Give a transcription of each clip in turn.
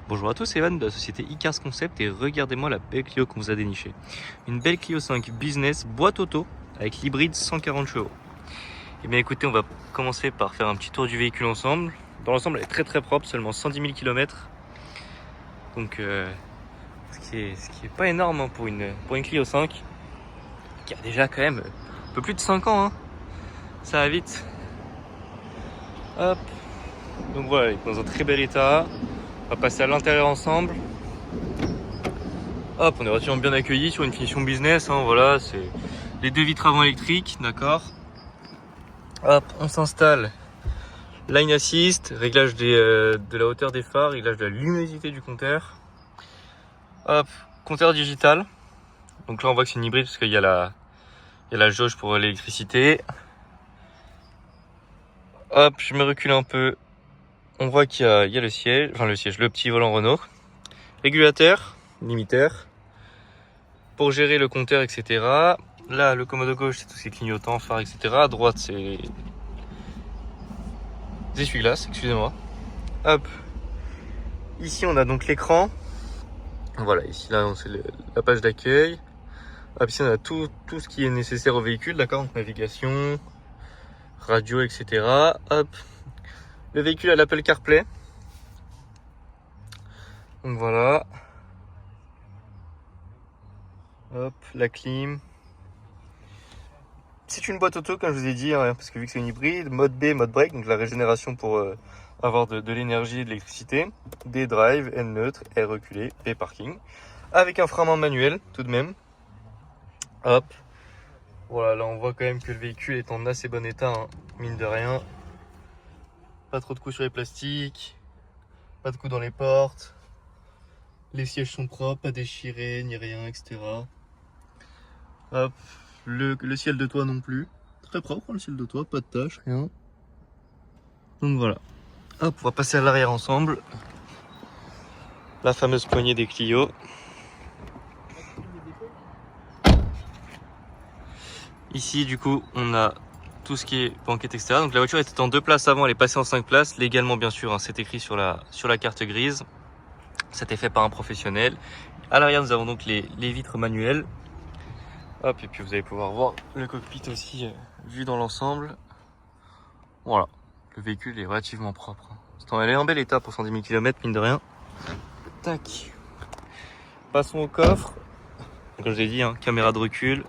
Bonjour à tous, c'est Evan de la société Icars Concept et regardez-moi la belle Clio qu'on vous a dénichée. Une belle Clio 5 Business boîte auto avec l'hybride 140 chevaux. Et bien écoutez, on va commencer par faire un petit tour du véhicule ensemble. Dans l'ensemble, elle est très propre, seulement 110 000 km. Donc ce qui est pas énorme hein, pour une Clio 5 qui a déjà quand même un peu plus de 5 ans. Hein. Ça va vite. Hop. Donc voilà, elle est dans un très bel état. On va passer à l'intérieur ensemble. Hop, on est relativement bien accueilli sur une finition business. Hein, voilà, c'est les deux vitres avant électriques, d'accord. Hop, on s'installe. Line assist, réglage de la hauteur des phares, réglage de la luminosité du compteur. Hop, compteur digital. Donc là, on voit que c'est une hybride parce qu'il y a la jauge pour l'électricité. Hop, je me recule un peu. On voit qu'il y a le siège, le petit volant Renault. Régulateur, limiteur. Pour gérer le compteur, etc. Là, le commode gauche, c'est tous ces clignotants, phares, etc. À droite, c'est les essuie-glaces, excusez-moi. Hop. Ici, on a donc l'écran. Voilà, ici, là, c'est la page d'accueil. Hop, ici, on a tout ce qui est nécessaire au véhicule, d'accord. Navigation, radio, etc. Hop. Le véhicule a l'Apple CarPlay. Donc voilà. Hop, la clim. C'est une boîte auto, comme je vous ai dit, hein, parce que vu que c'est une hybride, mode B, mode break, donc la régénération pour avoir de l'énergie et de l'électricité. D drive, N neutre, R reculé, P parking. Avec un frein à main manuel, tout de même. Hop. Voilà, là on voit quand même que le véhicule est en assez bon état, hein, mine de rien. Pas trop de coups sur les plastiques, pas de coups dans les portes. Les sièges sont propres, pas déchirés, ni rien, etc. Hop. Le ciel de toit non plus. Très propre le ciel de toit, pas de taches, rien. Donc voilà. Hop, on va passer à l'arrière ensemble. La fameuse poignée des Clio. Ici du coup on a tout ce qui est banquette extérieure. Donc la voiture était en 2 places avant, elle est passée en 5 places. Légalement bien sûr, hein, c'est écrit sur la carte grise. C'était fait par un professionnel. À l'arrière nous avons donc les vitres manuelles. Hop, et puis vous allez pouvoir voir le cockpit aussi vu dans l'ensemble. Voilà, le véhicule est relativement propre. Elle est en bel état pour 110 000 km, mine de rien. Tac. Passons au coffre. Comme je l'ai dit, hein, caméra de recul.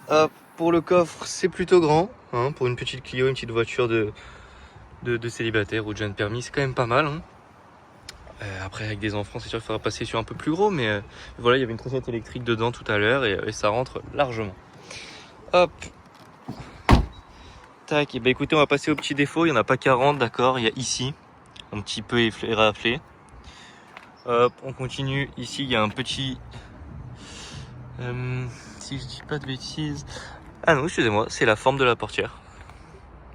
Hop, pour le coffre, c'est plutôt grand. Hein, pour une petite Clio, une petite voiture de célibataire ou de jeune permis, c'est quand même pas mal. Hein. Après, avec des enfants, c'est sûr qu'il faudra passer sur un peu plus gros. Mais voilà, il y avait une trottinette électrique dedans tout à l'heure et ça rentre largement. Hop. Tac, et bah écoutez, on va passer aux petits défauts. Il n'y en a pas 40, d'accord. Il y a ici, un petit peu raflé. Hop, on continue. Ici, il y a un petit... si je dis pas de bêtises... Ah non, excusez-moi, c'est la forme de la portière.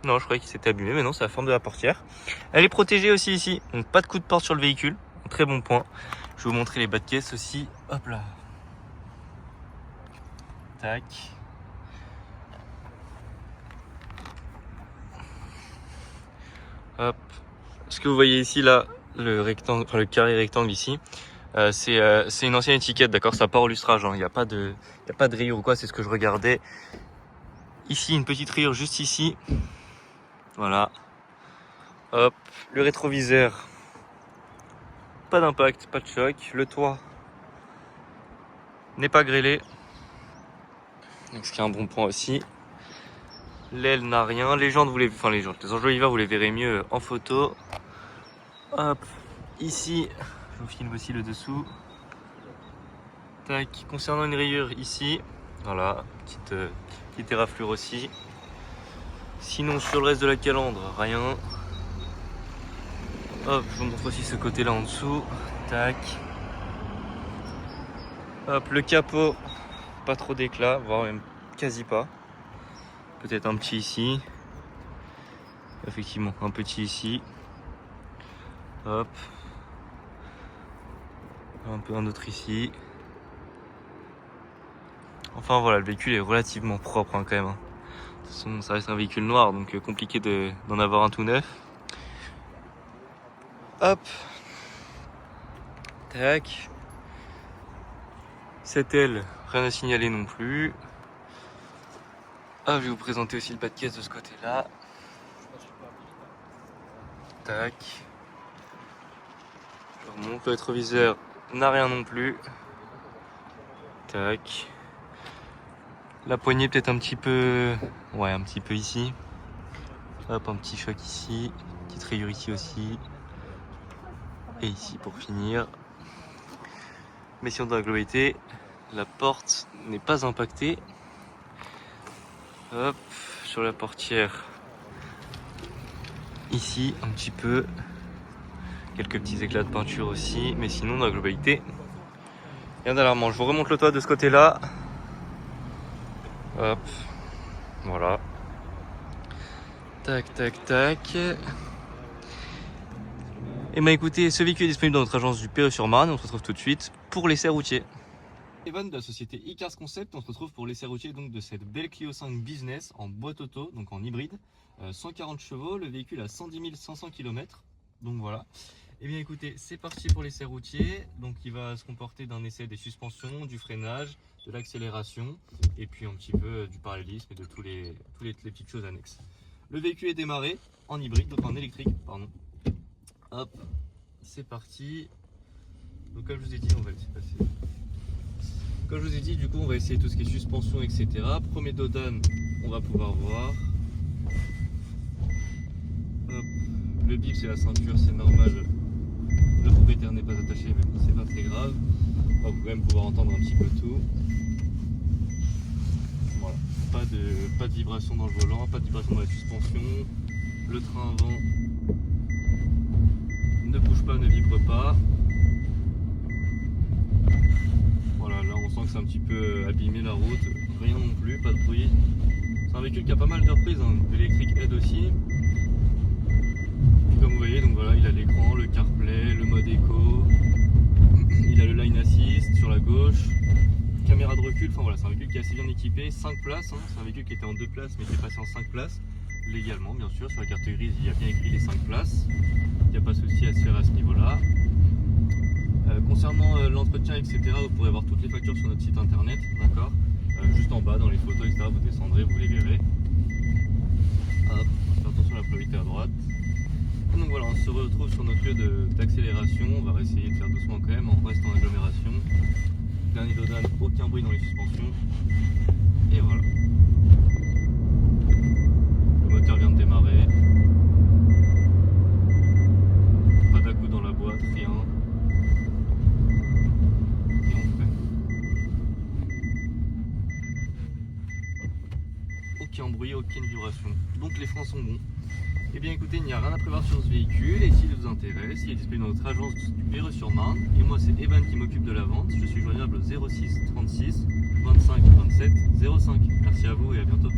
Non, je croyais qu'il s'était abîmé, mais non, c'est la forme de la portière. Elle est protégée aussi ici, donc pas de coup de porte sur le véhicule. Un très bon point. Je vais vous montrer les bas de caisse aussi. Hop là. Tac. Hop. Ce que vous voyez ici, là, le rectangle, enfin le carré rectangle ici, c'est une ancienne étiquette, d'accord. Ça part au lustrage, hein. Il n'y a pas de rayure ou quoi. C'est ce que je regardais. Ici, une petite rayure juste ici. Voilà. Hop. Le rétroviseur. Pas d'impact, pas de choc. Le toit n'est pas grêlé. Donc ce qui est un bon point aussi. L'aile n'a rien. Les jantes, les enjoliveurs, vous les verrez mieux en photo. Hop. Ici, je vous filme aussi le dessous. Tac. Concernant une rayure ici, voilà, petite éraflure aussi. Sinon sur le reste de la calandre, rien. Hop, je vous montre aussi ce côté-là en dessous. Tac. Hop, le capot, pas trop d'éclat, voire même quasi pas. Peut-être un petit ici. Effectivement, un petit ici. Hop. Un autre ici. Enfin voilà, le véhicule est relativement propre hein, quand même. De toute façon, ça reste un véhicule noir, donc compliqué d'en avoir un tout neuf. Hop. Tac. Cette aile, rien à signaler non plus. Ah, je vais vous présenter aussi le bas de caisse de ce côté-là. Tac. Je remonte, le rétroviseur n'a rien non plus. Tac. La poignée peut-être un petit peu... Ouais, un petit peu ici. Hop, un petit choc ici. Petite rayure ici aussi. Et ici pour finir. Mais sinon dans la globalité, la porte n'est pas impactée. Hop, sur la portière. Ici, un petit peu. Quelques petits éclats de peinture aussi. Mais sinon dans la globalité, rien d'alarmant. Je vous remonte le toit de ce côté-là. Hop, voilà. Tac, tac, tac. Et bah écoutez, ce véhicule est disponible dans notre agence du Perreux-sur-Marne. On se retrouve tout de suite pour l'essai routier. Evan de la société iCars Concept, on se retrouve pour l'essai routier donc de cette belle Clio 5 Business en boîte auto, donc en hybride. 140 chevaux, le véhicule a 110 500 km. Donc voilà. Et bien écoutez, c'est parti pour l'essai routier. Donc il va se comporter d'un essai des suspensions, du freinage, de l'accélération et puis un petit peu du parallélisme et de toutes les petites choses annexes. Le véhicule est démarré en hybride, donc en électrique, pardon. Hop, c'est parti. Donc comme je vous ai dit, on va laisser passer. Comme je vous ai dit, du coup, on va essayer tout ce qui est suspension, etc. Premier dodane, on va pouvoir voir. Hop. Le bip, c'est la ceinture, c'est normal. Le propriétaire n'est pas attaché, mais c'est pas très grave. On va quand même pouvoir entendre un petit peu tout. Voilà, pas de vibration dans le volant, pas de vibration dans la suspension. Le train avant ne bouge pas, ne vibre pas. Voilà, là on sent que c'est un petit peu abîmé la route, rien non plus, pas de bruit. C'est un véhicule qui a pas mal de reprises, hein. L'électrique aide aussi. Comme vous voyez, donc voilà, il a l'écran, le CarPlay, le mode éco, il a le Line Assist sur la gauche, caméra de recul, enfin voilà, c'est un véhicule qui est assez bien équipé, 5 places, hein. C'est un véhicule qui était en 2 places mais qui est passé en 5 places, légalement bien sûr, sur la carte grise il y a bien écrit les 5 places, il n'y a pas de souci à se faire à ce niveau-là. Concernant l'entretien, etc., vous pourrez voir toutes les factures sur notre site internet, d'accord. Juste en bas, dans les photos, etc., vous descendrez, vous les verrez. Hop, on fait attention à la priorité à droite. Donc voilà, on se retrouve sur notre lieu d'accélération. On va essayer de faire doucement quand même, on reste en agglomération. Dernier dodane, aucun bruit dans les suspensions. Et voilà. Le moteur vient de démarrer. Pas d'à-coup dans la boîte, rien. Aucun bruit, aucune vibration. Donc les freins sont bons. Et bien écoutez, il n'y a rien à prévoir sur ce véhicule et s'il vous intéresse, il est disponible dans notre agence du Perreux-sur-Marne. Et moi c'est Evan qui m'occupe de la vente. Je suis joignable au 06 36 25 27 05. Merci à vous et à bientôt.